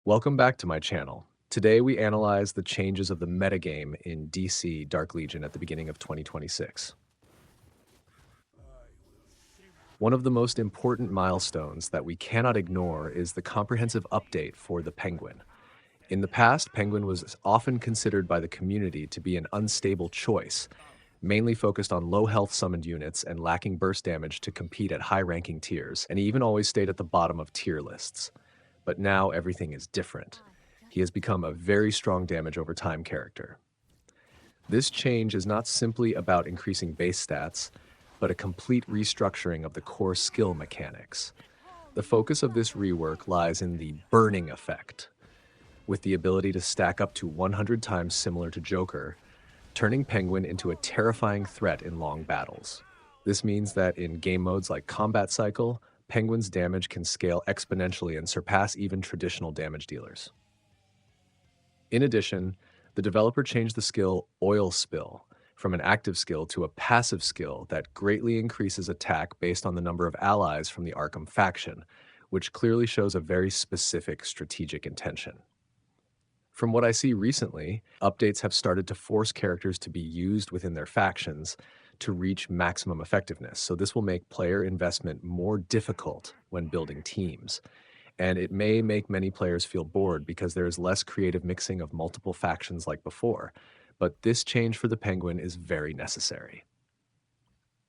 Welcome back to my channel. Today we analyze the changes of the metagame in DC Dark Legion at the beginning of 2026. One of the most important milestones that we cannot ignore is the comprehensive update for the Penguin. In the past, Penguin was often considered by the community to be an unstable choice, mainly focused on low health summoned units and lacking burst damage to compete at high ranking tiers, and he even always stayed at the bottom of tier lists. But now everything is different. He has become a very strong damage over time character. This change is not simply about increasing base stats, but a complete restructuring of the core skill mechanics. The focus of this rework lies in the burning effect, with the ability to stack up to 100 times similar to Joker, turning Penguin into a terrifying threat in long battles. This means that in game modes like Combat Cycle, Penguin's damage can scale exponentially and surpass even traditional damage dealers. In addition, the developer changed the skill Oil Spill from an active skill to a passive skill that greatly increases attack based on the number of allies from the Arkham faction, which clearly shows a very specific strategic intention. From what I see recently, updates have started to force characters to be used within their factions to reach maximum effectiveness, so this will make player investment more difficult when building teams. And it may make many players feel bored because there is less creative mixing of multiple factions like before, but this change for the Penguin is very necessary.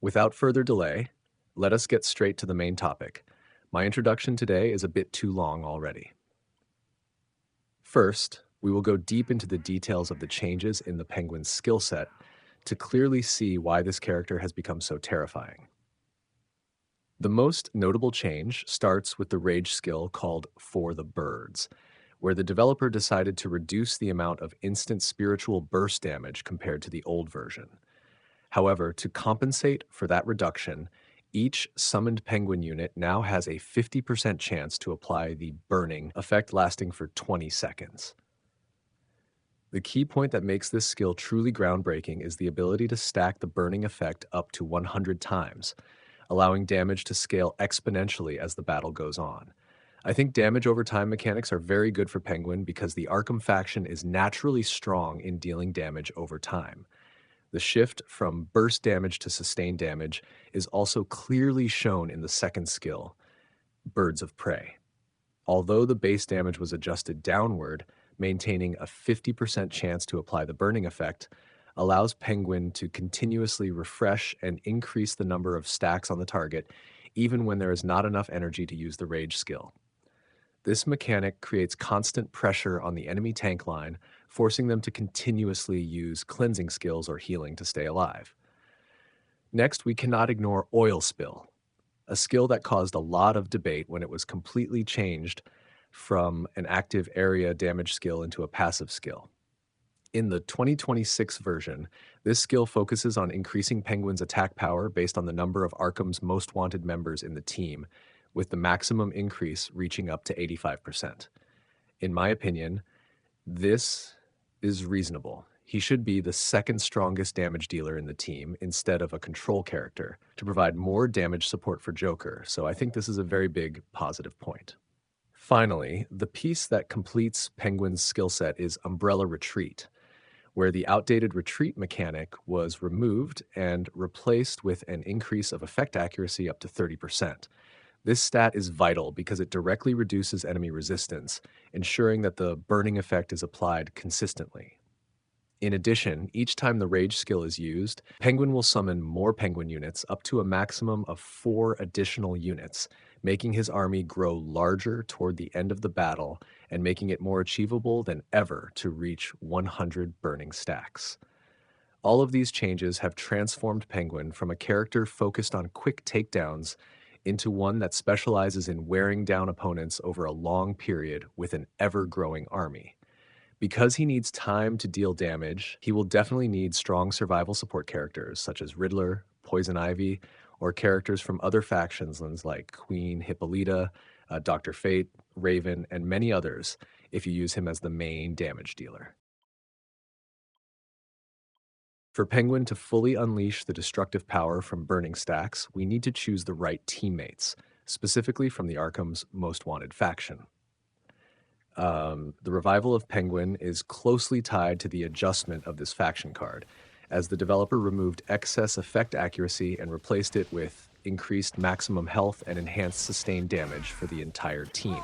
Without further delay, let us get straight to the main topic. My introduction today is a bit too long already. First, we will go deep into the details of the changes in the Penguin's skill set to clearly see why this character has become so terrifying. The most notable change starts with the rage skill called For the Birds, where the developer decided to reduce the amount of instant spiritual burst damage compared to the old version. However, to compensate for that reduction, each summoned penguin unit now has a 50% chance to apply the burning effect lasting for 20 seconds. The key point that makes this skill truly groundbreaking is the ability to stack the burning effect up to 100 times, allowing damage to scale exponentially as the battle goes on. I think damage over time mechanics are very good for Penguin because the Arkham faction is naturally strong in dealing damage over time. The shift from burst damage to sustained damage is also clearly shown in the second skill, Birds of Prey. Although the base damage was adjusted downward, maintaining a 50% chance to apply the burning effect allows Penguin to continuously refresh and increase the number of stacks on the target, even when there is not enough energy to use the rage skill. This mechanic creates constant pressure on the enemy tank line, forcing them to continuously use cleansing skills or healing to stay alive. Next, we cannot ignore Oil Spill, a skill that caused a lot of debate when it was completely changed from an active area damage skill into a passive skill. In the 2026 version, this skill focuses on increasing Penguin's attack power based on the number of Arkham's most wanted members in the team, with the maximum increase reaching up to 85%. In my opinion, this is reasonable. He should be the second strongest damage dealer in the team instead of a control character to provide more damage support for Joker, so I think this is a very big positive point. Finally, the piece that completes Penguin's skill set is Umbrella Retreat, where the outdated retreat mechanic was removed and replaced with an increase of effect accuracy up to 30%. This stat is vital because it directly reduces enemy resistance, ensuring that the burning effect is applied consistently. In addition, each time the rage skill is used, Penguin will summon more Penguin units up to a maximum of 4 additional units, making his army grow larger toward the end of the battle and making it more achievable than ever to reach 100 burning stacks. All of these changes have transformed Penguin from a character focused on quick takedowns into one that specializes in wearing down opponents over a long period with an ever-growing army. Because he needs time to deal damage, he will definitely need strong survival support characters such as Riddler, Poison Ivy, or characters from other factions like Queen Hippolyta, Dr. Fate, Raven, and many others if you use him as the main damage dealer. For Penguin to fully unleash the destructive power from burning stacks, we need to choose the right teammates, specifically from the Arkham's most wanted faction. The revival of Penguin is closely tied to the adjustment of this faction card, as the developer removed excess effect accuracy and replaced it with increased maximum health and enhanced sustained damage for the entire team.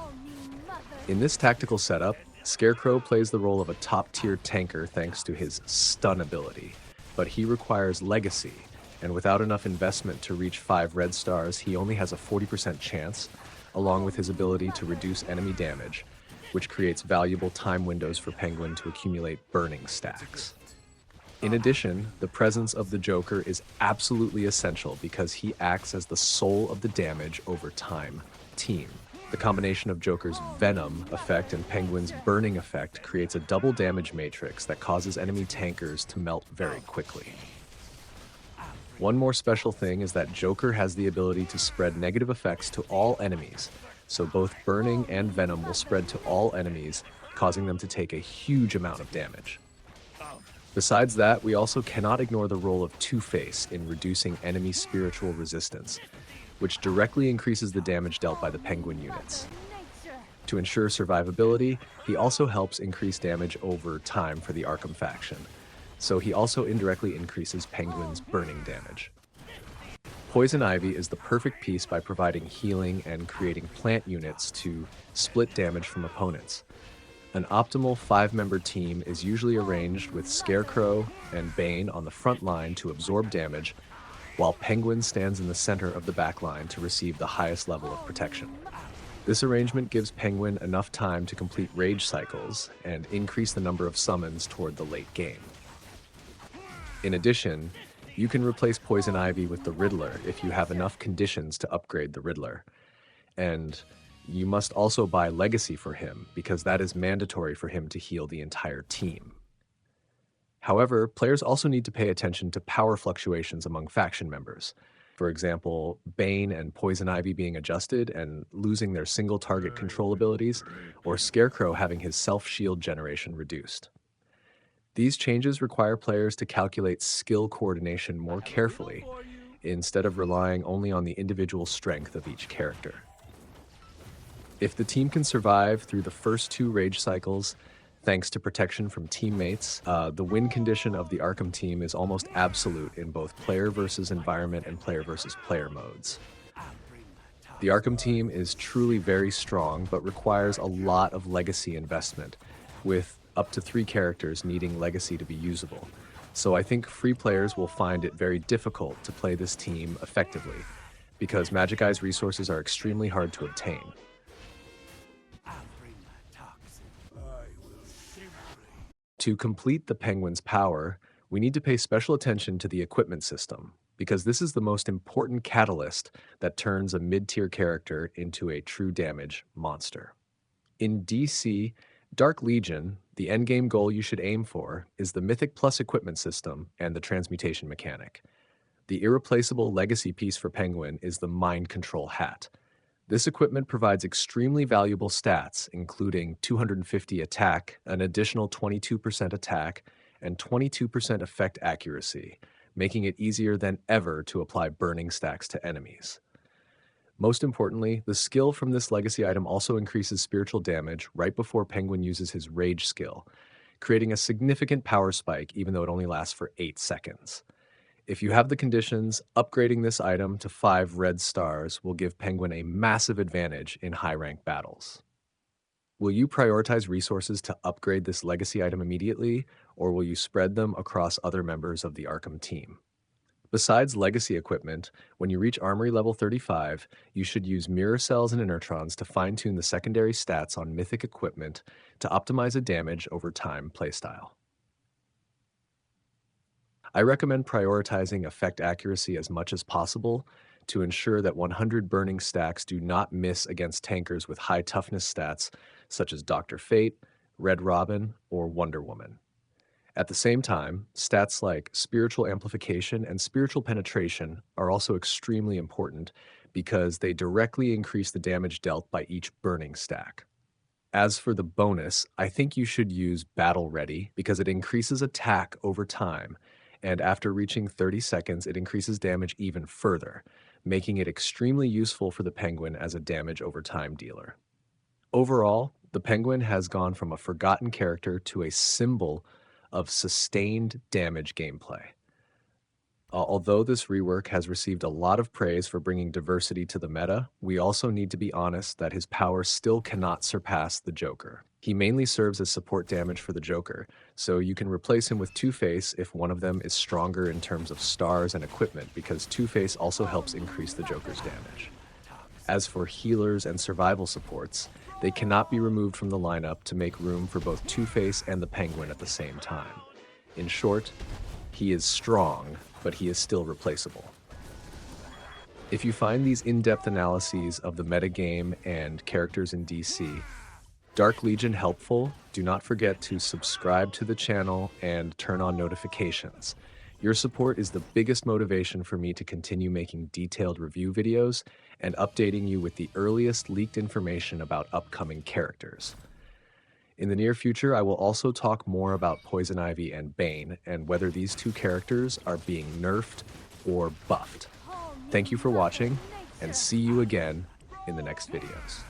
In this tactical setup, Scarecrow plays the role of a top-tier tanker thanks to his stun ability, but he requires legacy, and without enough investment to reach 5 red stars, he only has a 40% chance, along with his ability to reduce enemy damage, which creates valuable time windows for Penguin to accumulate burning stacks. In addition, the presence of the Joker is absolutely essential because he acts as the soul of the damage over time team. The combination of Joker's Venom effect and Penguin's Burning effect creates a double damage matrix that causes enemy tankers to melt very quickly. One more special thing is that Joker has the ability to spread negative effects to all enemies, so both Burning and Venom will spread to all enemies, causing them to take a huge amount of damage. Besides that, we also cannot ignore the role of Two-Face in reducing enemy spiritual resistance, which directly increases the damage dealt by the Penguin units. To ensure survivability, he also helps increase damage over time for the Arkham faction, so he also indirectly increases Penguin's burning damage. Poison Ivy is the perfect piece by providing healing and creating plant units to split damage from opponents. An optimal 5-member team is usually arranged with Scarecrow and Bane on the front line to absorb damage, while Penguin stands in the center of the back line to receive the highest level of protection. This arrangement gives Penguin enough time to complete rage cycles and increase the number of summons toward the late game. In addition, you can replace Poison Ivy with the Riddler if you have enough conditions to upgrade the Riddler. And you must also buy Legacy for him, because that is mandatory for him to heal the entire team. However, players also need to pay attention to power fluctuations among faction members. For example, Bane and Poison Ivy being adjusted and losing their single target control abilities, or Scarecrow having his self-shield generation reduced. These changes require players to calculate skill coordination more carefully, instead of relying only on the individual strength of each character. If the team can survive through the first 2 rage cycles, thanks to protection from teammates, the win condition of the Arkham team is almost absolute in both player versus environment and player versus player modes. The Arkham team is truly very strong, but requires a lot of legacy investment, with up to 3 characters needing legacy to be usable. So I think free players will find it very difficult to play this team effectively, because Magic Eye's resources are extremely hard to obtain. To complete the Penguin's power, we need to pay special attention to the equipment system, because this is the most important catalyst that turns a mid-tier character into a true damage monster. In DC, Dark Legion, the endgame goal you should aim for is the Mythic Plus equipment system and the transmutation mechanic. The irreplaceable legacy piece for Penguin is the Mind Control Hat. This equipment provides extremely valuable stats, including 250 attack, an additional 22% attack, and 22% effect accuracy, making it easier than ever to apply burning stacks to enemies. Most importantly, the skill from this legacy item also increases spiritual damage right before Penguin uses his rage skill, creating a significant power spike even though it only lasts for 8 seconds. If you have the conditions, upgrading this item to 5 red stars will give Penguin a massive advantage in high-rank battles. Will you prioritize resources to upgrade this legacy item immediately, or will you spread them across other members of the Arkham team? Besides legacy equipment, when you reach Armory level 35, you should use mirror cells and inertrons to fine-tune the secondary stats on mythic equipment to optimize a damage over time playstyle. I recommend prioritizing effect accuracy as much as possible to ensure that 100 burning stacks do not miss against tankers with high toughness stats such as Dr. Fate, Red Robin, or Wonder Woman. At the same time, stats like spiritual amplification and spiritual penetration are also extremely important because they directly increase the damage dealt by each burning stack. As for the bonus, I think you should use Battle Ready because it increases attack over time, and after reaching 30 seconds, it increases damage even further, making it extremely useful for the Penguin as a damage over time dealer. Overall, The Penguin has gone from a forgotten character to a symbol of sustained damage gameplay. Although this rework has received a lot of praise for bringing diversity to the meta, we also need to be honest that his power still cannot surpass the Joker. He mainly serves as support damage for the Joker, so you can replace him with Two-Face if one of them is stronger in terms of stars and equipment, because Two-Face also helps increase the Joker's damage. As for healers and survival supports, they cannot be removed from the lineup to make room for both Two-Face and the Penguin at the same time. In short, he is strong, but he is still replaceable. If you find these in-depth analyses of the metagame and characters in DC, Dark Legion helpful, do not forget to subscribe to the channel and turn on notifications. Your support is the biggest motivation for me to continue making detailed review videos and updating you with the earliest leaked information about upcoming characters. In the near future, I will also talk more about Poison Ivy and Bane and whether these two characters are being nerfed or buffed. Thank you for watching, and see you again in the next videos.